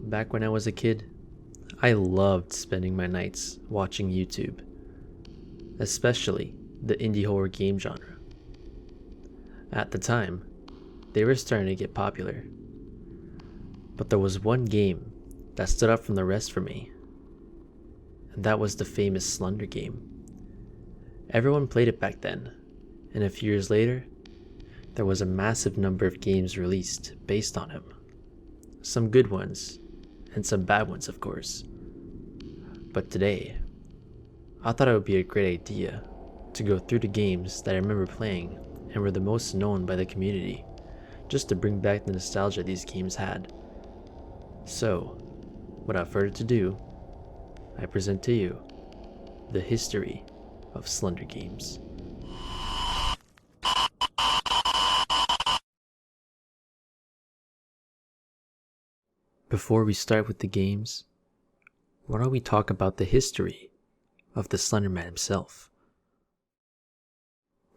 Back when I was a kid, I loved spending my nights watching YouTube, especially the indie horror game genre. At the time, they were starting to get popular, but there was one game that stood out from the rest for me, and that was the famous Slender game. Everyone played it back then, and a few years later, there was a massive number of games released based on him. Some good ones, and some bad ones, of course. But today, I thought it would be a great idea to go through the games that I remember playing and were the most known by the community, just to bring back the nostalgia these games had. So, without further ado, I present to you the history of Slender games. Before we start with the games, why don't we talk about the history of the Slenderman himself?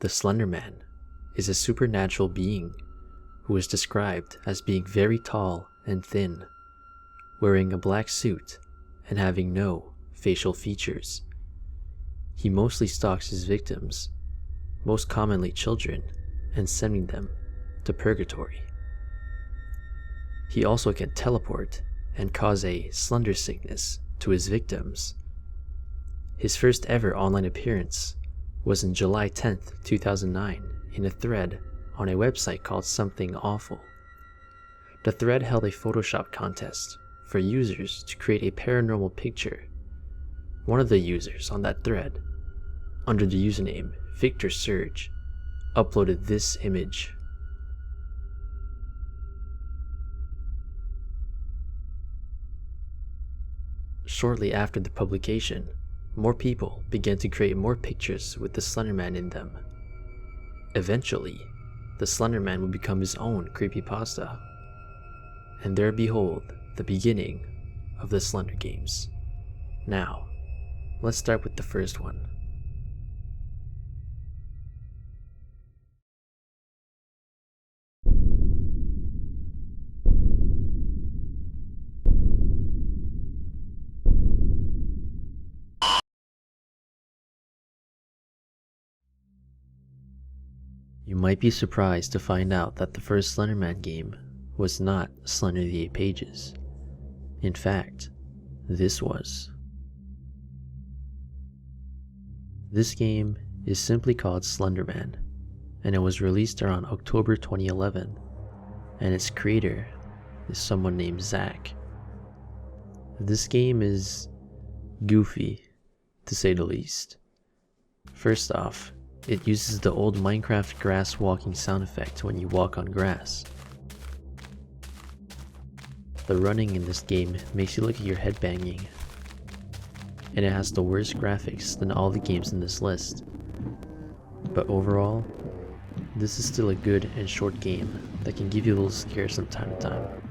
The Slenderman is a supernatural being who is described as being very tall and thin, wearing a black suit and having no facial features. He mostly stalks his victims, most commonly children, and sending them to purgatory. He also can teleport and cause a slender sickness to his victims. His first ever online appearance was on July 10th, 2009 in a thread on a website called Something Awful. The thread held a Photoshop contest for users to create a paranormal picture. One of the users on that thread, under the username Victor Surge, uploaded this image. Shortly after the publication, more people began to create more pictures with the Slenderman in them. Eventually, the Slenderman would become his own creepypasta. And there behold, the beginning of the Slender games. Now, let's start with the first one. You might be surprised to find out that the first Slenderman game was not Slender the 8 Pages. In fact, this was. This game is simply called Slenderman, and it was released around October 2011, and its creator is someone named Zach. This game is goofy, to say the least. First off, it uses the old Minecraft grass walking sound effect when you walk on grass. The running in this game makes you look at your head banging, and it has the worst graphics than all the games in this list. But overall, this is still a good and short game that can give you a little scares from time to time.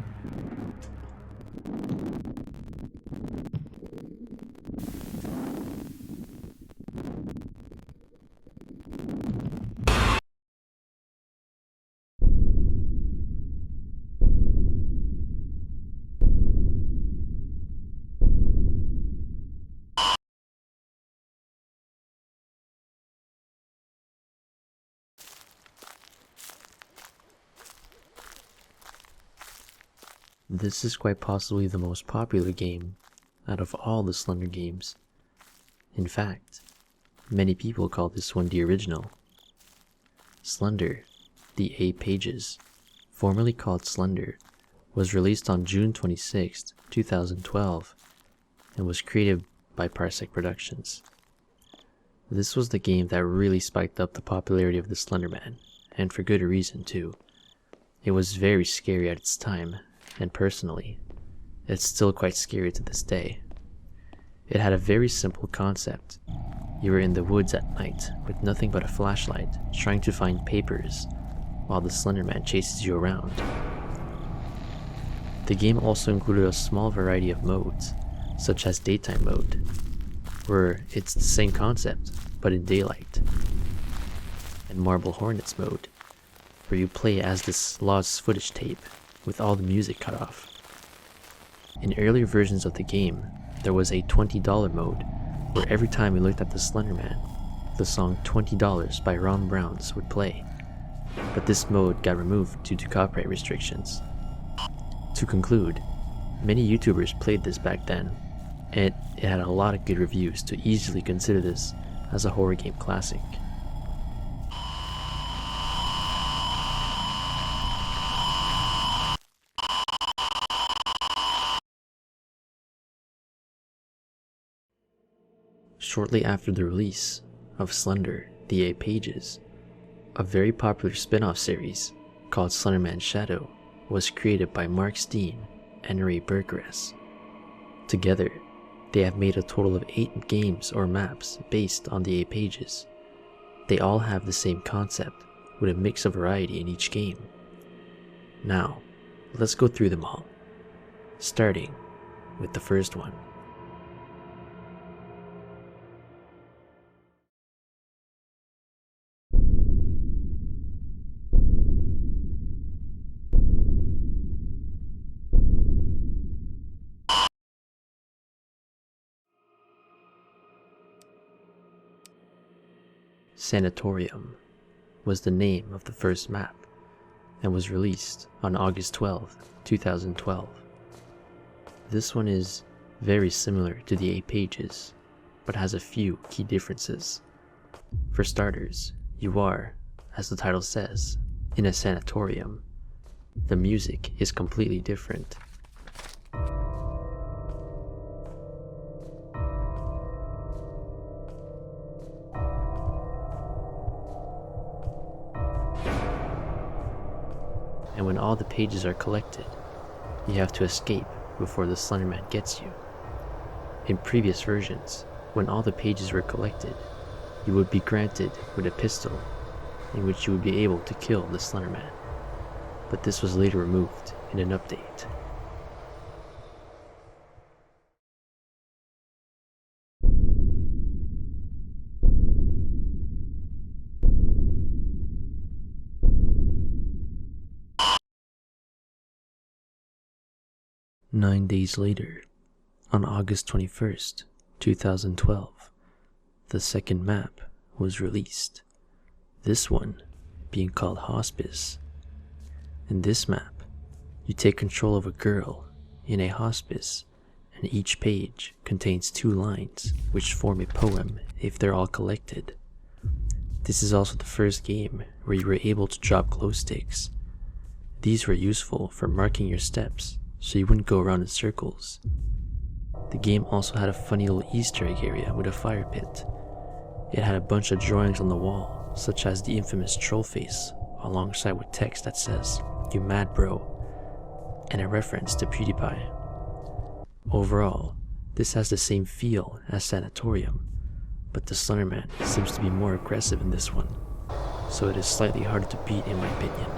This is quite possibly the most popular game out of all the Slender games. In fact, many people call this one the original. Slender, the 8 Pages, formerly called Slender, was released on June 26, 2012, and was created by Parsec Productions. This was the game that really spiked up the popularity of the Slenderman, and for good reason too. It was very scary at its time, and personally, it's still quite scary to this day. It had a very simple concept. You were in the woods at night with nothing but a flashlight, trying to find papers, while the Slenderman chases you around. The game also included a small variety of modes, such as daytime mode, where it's the same concept, but in daylight, and Marble Hornets mode, where you play as this lost footage tape with all the music cut off. In earlier versions of the game, there was a $20 mode where every time you looked at the Slenderman, the song $20 by Ron Browns would play, but this mode got removed due to copyright restrictions. To conclude, many YouTubers played this back then, and it had a lot of good reviews to easily consider this as a horror game classic. Shortly after the release of Slender, the 8 Pages, a very popular spin-off series called Slenderman Shadow was created by Mark Steen and Ray Burgess. Together, they have made a total of 8 games or maps based on the 8 Pages. They all have the same concept, with a mix of variety in each game. Now, let's go through them all, starting with the first one. Sanatorium was the name of the first map and was released on August 12, 2012. This one is very similar to the 8 Pages, but has a few key differences. For starters, you are, as the title says, in a sanatorium. The music is completely different. And when all the pages are collected, you have to escape before the Slenderman gets you. In previous versions, when all the pages were collected, you would be granted with a pistol in which you would be able to kill the Slenderman, but this was later removed in an update. Nine days later, on August 21st, 2012, the second map was released, this one being called Hospice. In this map, you take control of a girl in a hospice, and each page contains 2 lines which form a poem if they're all collected. This is also the first game where you were able to drop glow sticks. These were useful for marking your steps so you wouldn't go around in circles. The game also had a funny little Easter egg area with a fire pit. It had a bunch of drawings on the wall, such as the infamous troll face, alongside with text that says, "You mad bro," and a reference to PewDiePie. Overall, this has the same feel as Sanatorium, but the Slenderman seems to be more aggressive in this one, so it is slightly harder to beat in my opinion.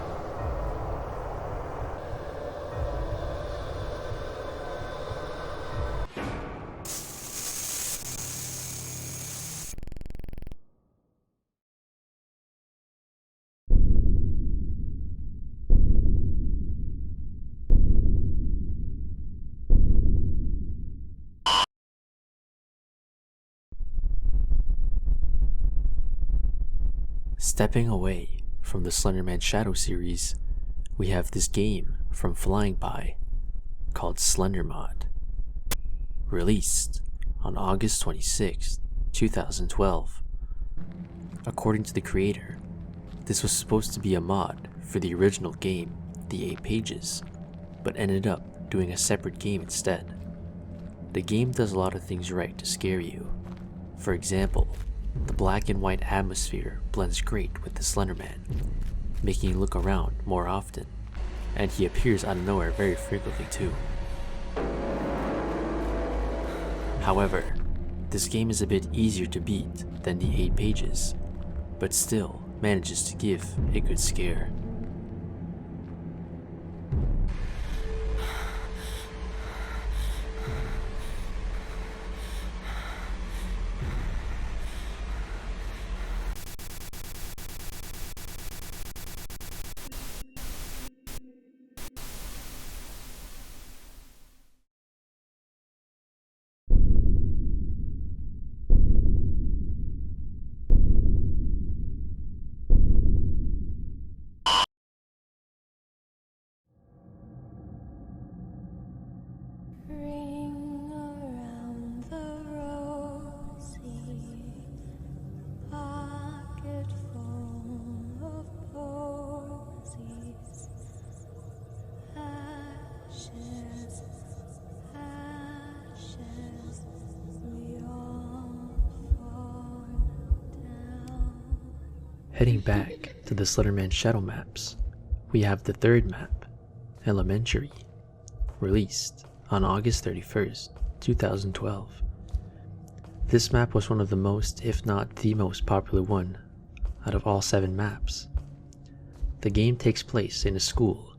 Stepping away from the Slenderman Shadow series, we have this game from Flying Pie called Slender Mod. Released on August 26, 2012. According to the creator, this was supposed to be a mod for the original game, The 8 Pages, but ended up doing a separate game instead. The game does a lot of things right to scare you. For example, the black and white atmosphere blends great with the Slenderman, making you look around more often, and he appears out of nowhere very frequently too. However, this game is a bit easier to beat than the 8 Pages, but still manages to give a good scare. Heading back to the Slenderman shadow maps, we have the third map, Elementary, released on August 31st, 2012. This map was one of the most, if not the most popular one out of all 7 maps. The game takes place in a school,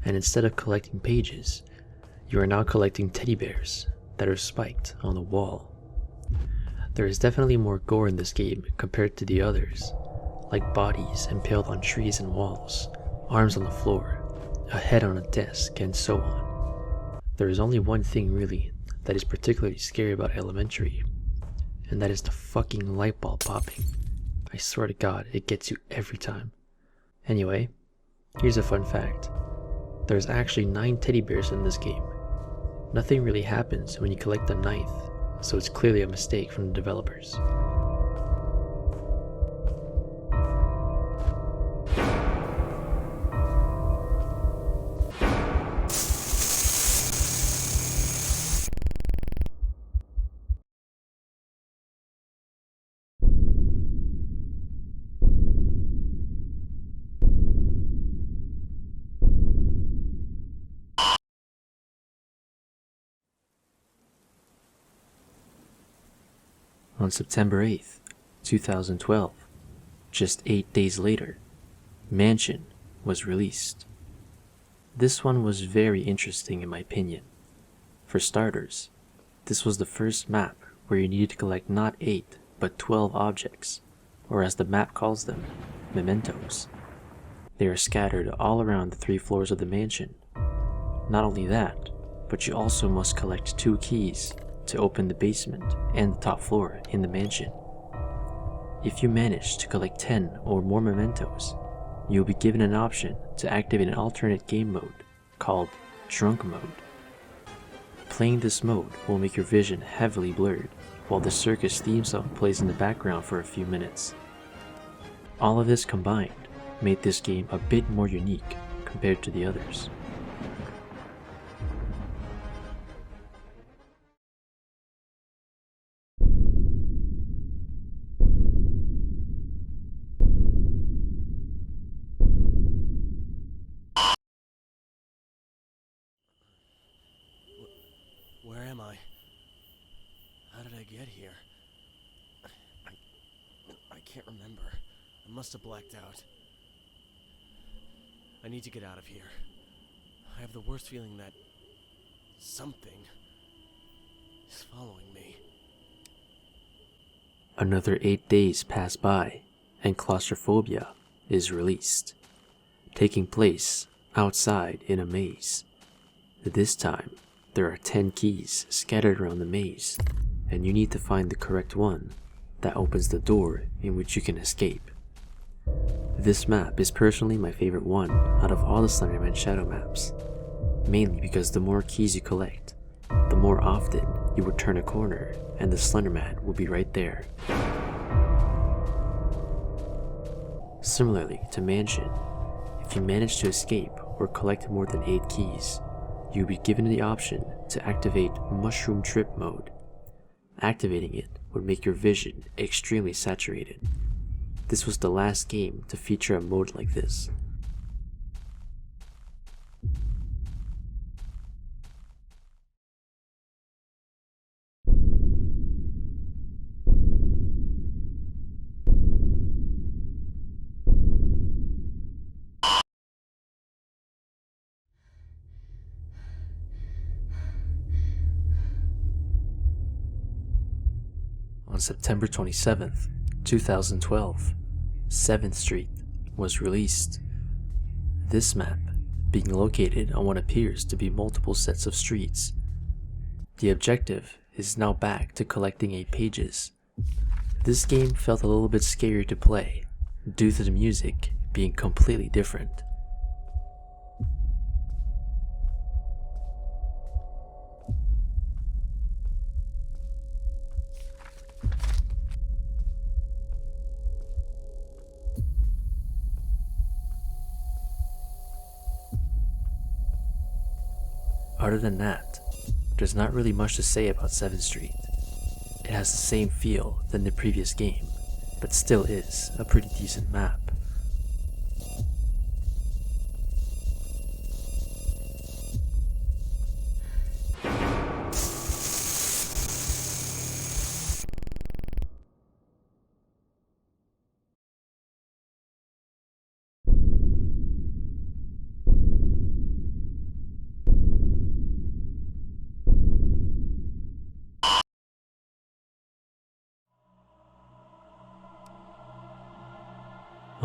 and instead of collecting pages, you are now collecting teddy bears that are spiked on the wall. There is definitely more gore in this game compared to the others, like bodies impaled on trees and walls, arms on the floor, a head on a desk, and so on. There is only one thing really that is particularly scary about Elementary, and that is the fucking light bulb popping. I swear to God, it gets you every time. Anyway, here's a fun fact. There's actually 9 teddy bears in this game. Nothing really happens when you collect the 9th, so it's clearly a mistake from the developers. On September 8th, 2012, just 8 days later, Mansion was released. This one was very interesting in my opinion. For starters, this was the first map where you needed to collect not 8 but 12 objects, or as the map calls them, mementos. They are scattered all around the 3 floors of the mansion. Not only that, but you also must collect 2 keys to open the basement and the top floor in the mansion. If you manage to collect 10 or more mementos, you will be given an option to activate an alternate game mode called Drunk Mode. Playing this mode will make your vision heavily blurred while the circus theme song plays in the background for a few minutes. All of this combined made this game a bit more unique compared to the others. Where am I? How did I get here? I can't remember. I must have blacked out. I need to get out of here. I have the worst feeling that something is following me. Another 8 days pass by, and Claustrophobia is released, taking place outside in a maze. This time, there are 10 keys scattered around the maze, and you need to find the correct one that opens the door in which you can escape. This map is personally my favorite one out of all the Slenderman shadow maps, mainly because the more keys you collect, the more often you will turn a corner and the Slenderman will be right there. Similarly to Mansion, if you manage to escape or collect more than 8 keys, you'll be given the option to activate Mushroom Trip mode. Activating it would make your vision extremely saturated. This was the last game to feature a mode like this. On September 27th, 2012, 7th Street was released. This map being located on what appears to be multiple sets of streets. The objective is now back to collecting 8 pages. This game felt a little bit scary to play due to the music being completely different. Other than that, there's not really much to say about 7th Street. It has the same feel than the previous game, but still is a pretty decent map.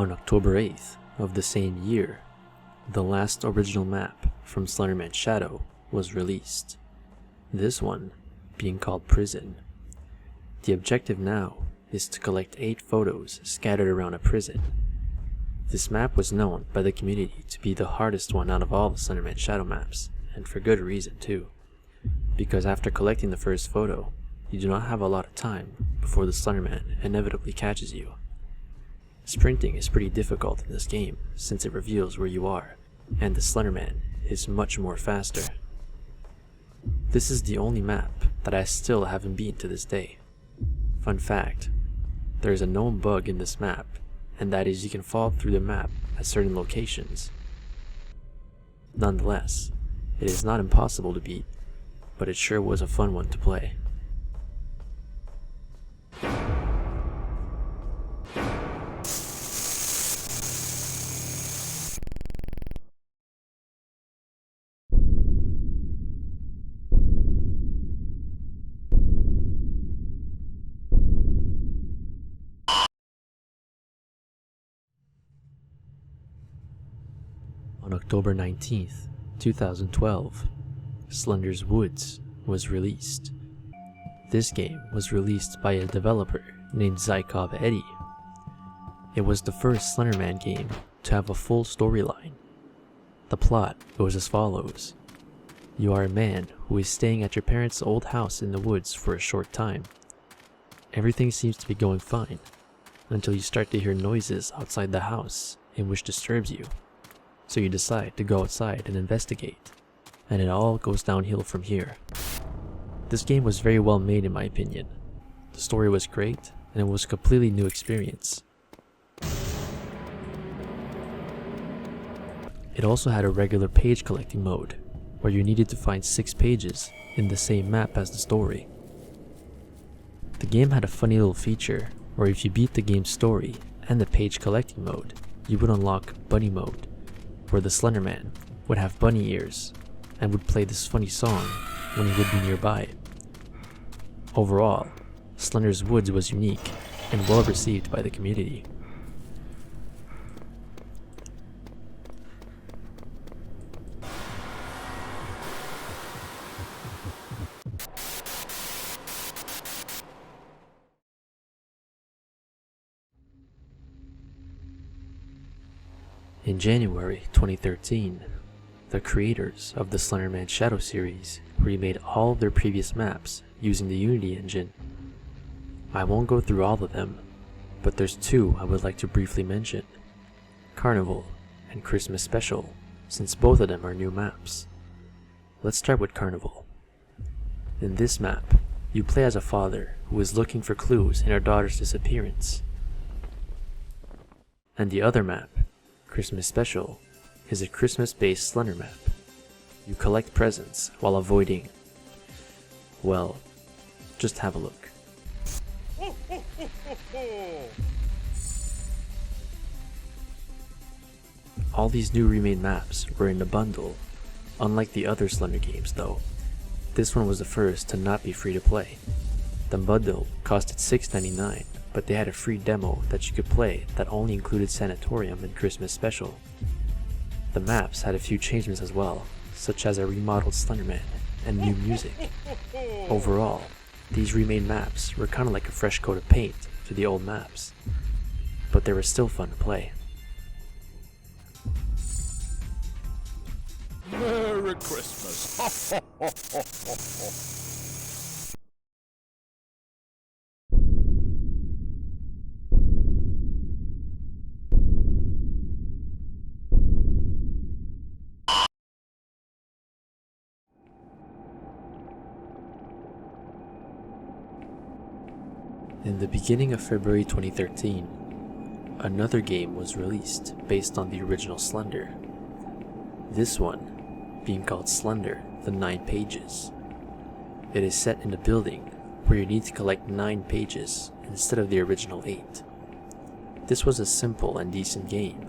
On October 8th of the same year, the last original map from Slenderman's Shadow was released, this one being called Prison. The objective now is to collect 8 photos scattered around a prison. This map was known by the community to be the hardest one out of all the Slenderman Shadow maps, and for good reason too, because after collecting the first photo, you do not have a lot of time before the Slenderman inevitably catches you. Sprinting is pretty difficult in this game since it reveals where you are, and the Slenderman is much more faster. This is the only map that I still haven't beaten to this day. Fun fact, there is a known bug in this map, and that is you can fall through the map at certain locations. Nonetheless, it is not impossible to beat, but it sure was a fun one to play. On October 19th, 2012, Slender's Woods was released. This game was released by a developer named Zykov Eddie. It was the first Slenderman game to have a full storyline. The plot goes as follows. You are a man who is staying at your parents' old house in the woods for a short time. Everything seems to be going fine, until you start to hear noises outside the house, in which disturbs you. So you decide to go outside and investigate, and it all goes downhill from here. This game was very well made in my opinion. The story was great, and it was a completely new experience. It also had a regular page collecting mode, where you needed to find 6 pages in the same map as the story. The game had a funny little feature, where if you beat the game's story and the page collecting mode, you would unlock Bunny Mode, where the Slenderman would have bunny ears and would play this funny song when he would be nearby. Overall, Slender's Woods was unique and well received by the community. In January 2013, the creators of the Slenderman Shadow series remade all of their previous maps using the Unity engine. I won't go through all of them, but there's 2 I would like to briefly mention: Carnival and Christmas Special, since both of them are new maps. Let's start with Carnival. In this map, you play as a father who is looking for clues in her daughter's disappearance. And the other map, Christmas Special, is a Christmas-based Slender map. You collect presents while avoiding, well, just have a look. All these new remade maps were in the bundle. Unlike the other Slender games though, this one was the first to not be free to play. The bundle costed $6.99, but they had a free demo that you could play that only included Sanatorium and Christmas Special. The maps had a few changes as well, such as a remodeled Slenderman and new music. Overall, these remade maps were kinda like a fresh coat of paint to the old maps, but they were still fun to play. Merry Christmas! In the beginning of February 2013, another game was released based on the original Slender. This one being called Slender: The 9 Pages. It is set in a building where you need to collect 9 pages instead of the original 8. This was a simple and decent game.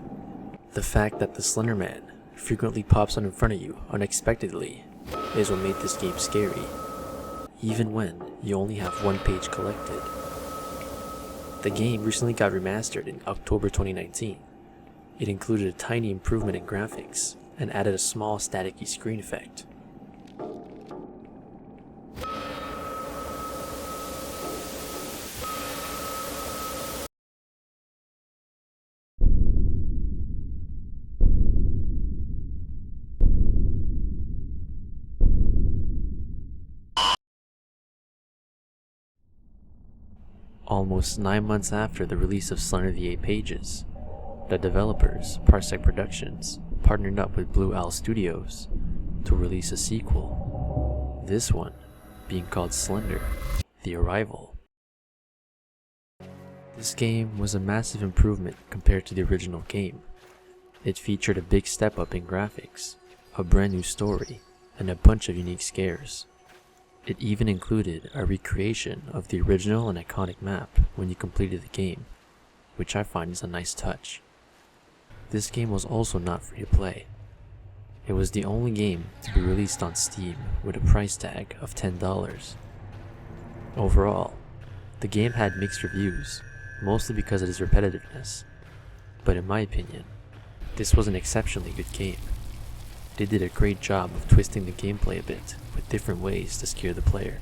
The fact that the Slenderman frequently pops out in front of you unexpectedly is what made this game scary, even when you only have 1 page collected. The game recently got remastered in October 2019. It included a tiny improvement in graphics and added a small staticky screen effect. Almost 9 months after the release of Slender the 8 Pages, the developers, Parsec Productions, partnered up with Blue Owl Studios to release a sequel, this one being called Slender the Arrival. This game was a massive improvement compared to the original game. It featured a big step up in graphics, a brand new story, and a bunch of unique scares. It even included a recreation of the original and iconic map when you completed the game, which I find is a nice touch. This game was also not free to play. It was the only game to be released on Steam with a price tag of $10. Overall, the game had mixed reviews, mostly because of its repetitiveness, but in my opinion, this was an exceptionally good game. They did a great job of twisting the gameplay a bit with different ways to scare the player.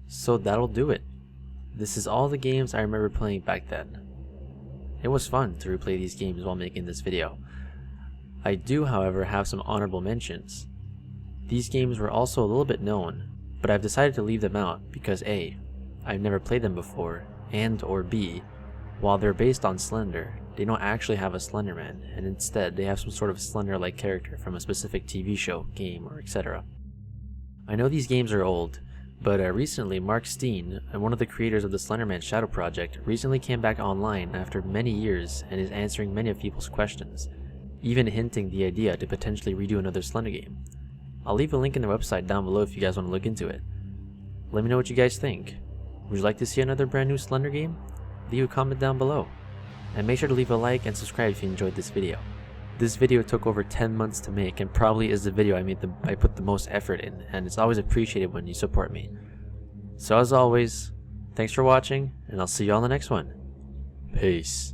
So that'll do it. This is all the games I remember playing back then. It was fun to replay these games while making this video. I do, however, have some honorable mentions. These games were also a little bit known, but I've decided to leave them out because A, I've never played them before, and or B, while they're based on Slender, they don't actually have a Slenderman, and instead they have some sort of Slender-like character from a specific TV show, game, or etc. I know these games are old, but recently Mark Steen, one of the creators of the Slenderman Shadow Project, recently came back online after many years and is answering many of people's questions, even hinting the idea to potentially redo another Slender game. I'll leave a link in the website down below if you guys want to look into it. Let me know what you guys think. Would you like to see another brand new Slender game? Leave a comment down below. And make sure to leave a like and subscribe if you enjoyed this video. This video took over 10 months to make and probably is the video I put the most effort in, and it's always appreciated when you support me. So as always, thanks for watching, and I'll see you on the next one. Peace.